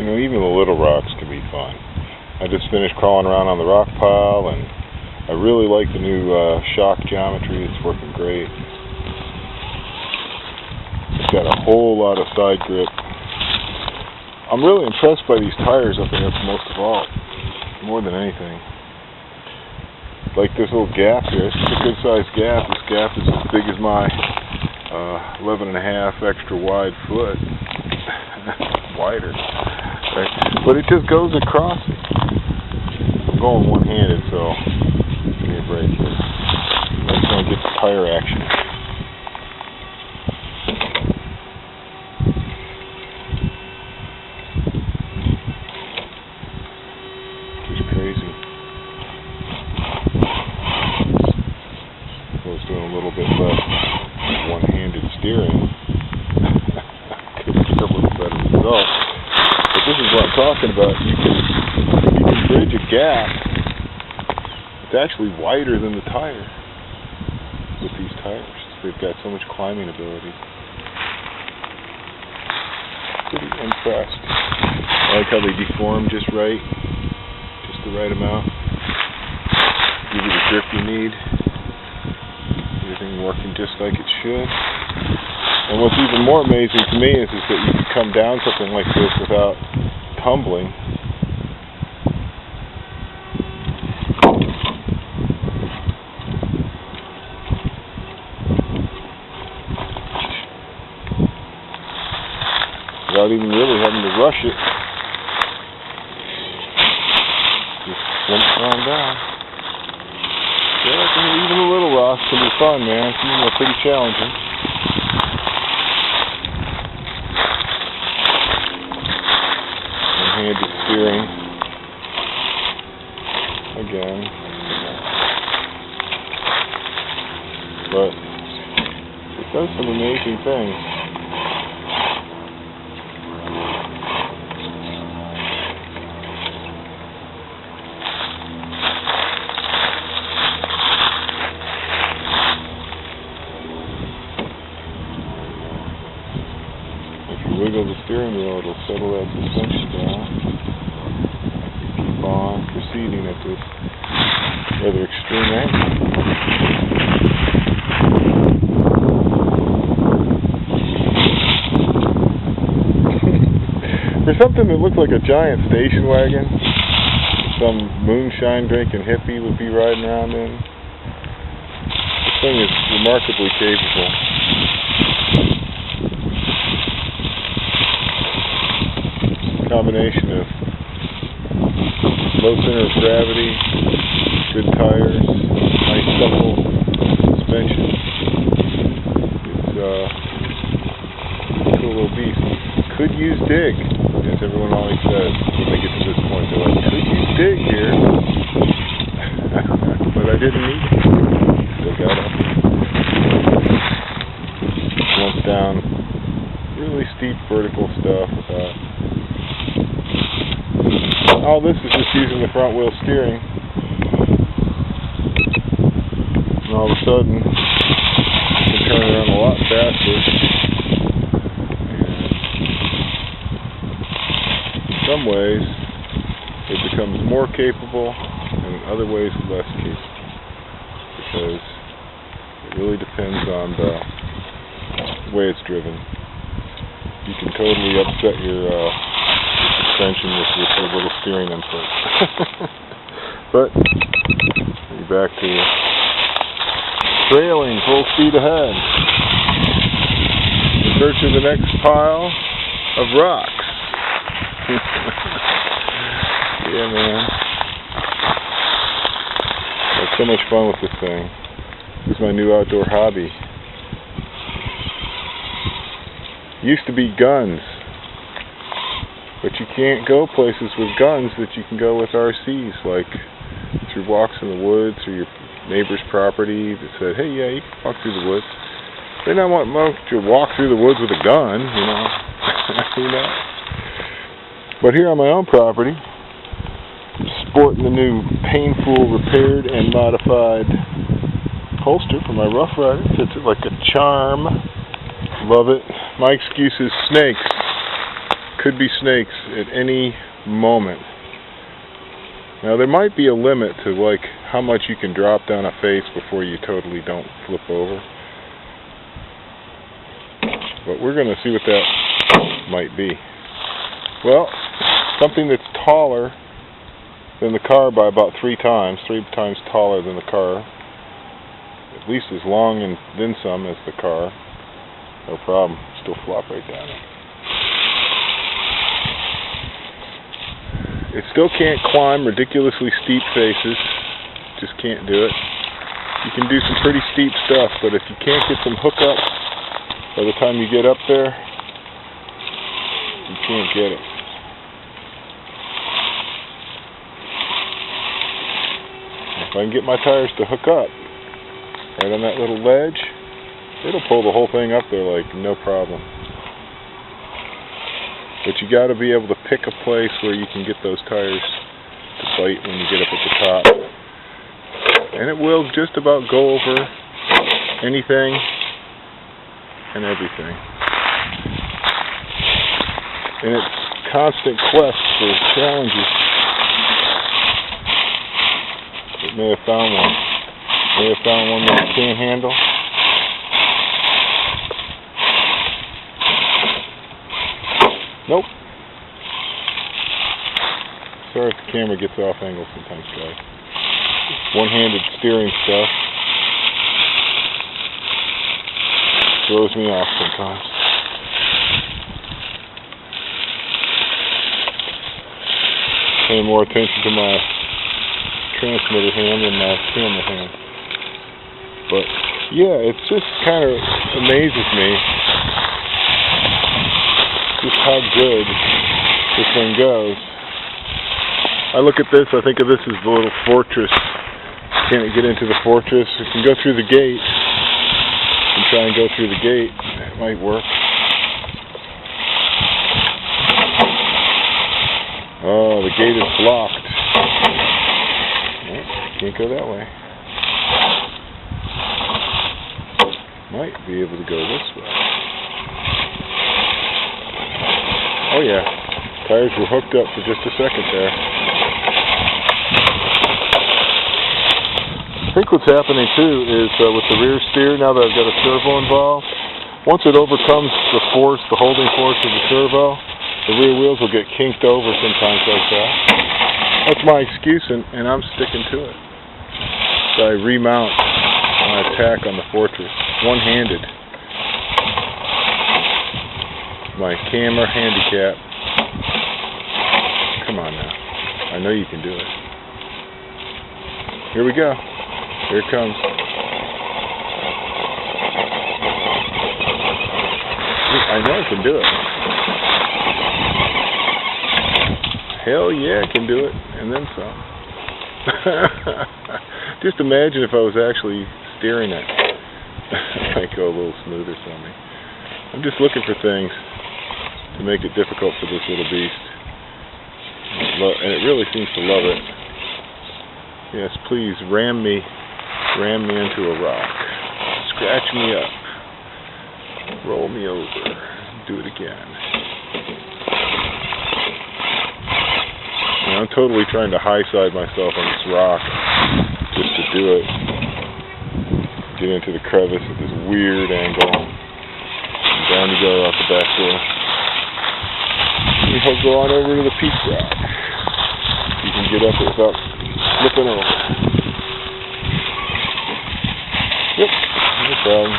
You know, even the little rocks can be fun. I just finished crawling around on the rock pile, and I really like the new shock geometry. It's working great. It's got a whole lot of side grip. I'm really impressed by these tires up there most of all, more than anything. Like this little gap here, it's a good sized gap. This gap is as big as my 11.5 extra wide foot. Wider. Right? But it just goes across it. I'm going one-handed, so give me a break here. I'm just going to get the tire action. Just crazy. I was doing a little bit less one-handed steering. Could get a little better result. But this is what I'm talking about. You can bridge a gap. It's actually wider than the tire with these tires. They've got so much climbing ability. Pretty impressed. I like how they deform just right. Just the right amount. Give you the grip you need. Everything working just like it should. And what's even more amazing to me is that you can come down something like this without tumbling. Without even really having to rush it. Just slump on down. Yeah, even the little rocks can be fun, man. Some of them are pretty challenging. One-handed steering. Again. But it does some amazing things. Wiggle the steering wheel, it'll settle that suspension down. Keep on proceeding at this rather extreme angle. For something that looked like a giant station wagon, some moonshine drinking hippie would be riding around in, this thing is remarkably capable. Combination of low center of gravity, good tires, nice supple suspension. It's a cool little beast. Could use dig, as everyone always says when they get to this point. They're like, could use dig here, but I didn't need it. Still got up. Went down really steep vertical stuff without. All this is just using the front wheel steering. And all of a sudden, you can turn around a lot faster. And in some ways, it becomes more capable, and in other ways, less capable. Because it really depends on the way it's driven. You can totally upset your suspension with your little steering input. But you're back to trailing full speed ahead in search of the next pile of rocks. Yeah, man. I had so much fun with this thing. This is my new outdoor hobby. Used to be guns. But you can't go places with guns that you can go with RCs, like through walks in the woods or your neighbor's property that said, hey, yeah, you can walk through the woods. They don't want you to walk through the woods with a gun, you know. You know. But here on my own property, I'm sporting the new Painful repaired and modified holster for my Rough Rider. Fits it like a charm. Love it. My excuse is snakes. could be snakes at any moment. Now there might be a limit to like how much you can drop down a face before you totally don't flip over. But we're going to see what that might be. Well, something that's taller than the car by about 3 times taller than the car, at least as long and then some as the car. No problem, still flop right down it. It still can't climb ridiculously steep faces, just can't do it. You can do some pretty steep stuff, but if you can't get some hookup by the time you get up there, you can't get it. If I can get my tires to hook up right on that little ledge, it'll pull the whole thing up there like no problem. But you got to be able to pick a place where you can get those tires to bite when you get up at the top. And it will just about go over anything and everything. In its constant quest for challenges, it may have found one. May have found one that it can't handle. Nope. Sorry if the camera gets off angle sometimes, guys. One-handed steering stuff throws me off sometimes. Paying more attention to my transmitter hand than my camera hand. But yeah, it just kind of amazes me just how good this thing goes. I look at this, I think of this as the little fortress. Can't get into the fortress. You can go through the gate. You can try and go through the gate. That might work. Oh, the gate is blocked. Nope, can't go that way. Might be able to go this way. Oh yeah, tires were hooked up for just a second there. I think what's happening too is with the rear steer, now that I've got a servo involved, once it overcomes the force, the holding force of the servo, the rear wheels will get kinked over sometimes like that. That's my excuse, and I'm sticking to it. So I remount my attack on the fortress, one-handed. My camera handicap. Come on now. I know you can do it. Here we go. Here it comes. I know I can do it. Hell yeah, I can do it. And then some. Just imagine if I was actually steering it. It might go a little smoother for me. I'm just looking for things to make it difficult for this little beast. And it really seems to love it. Yes, please ram me into a rock. Scratch me up. Roll me over. Do it again. And I'm totally trying to high side myself on this rock just to do it. Get into the crevice at this weird angle. And down you go out the back door. He'll go on over to the peak rock. You can get up it without flipping over. Yep, no problem.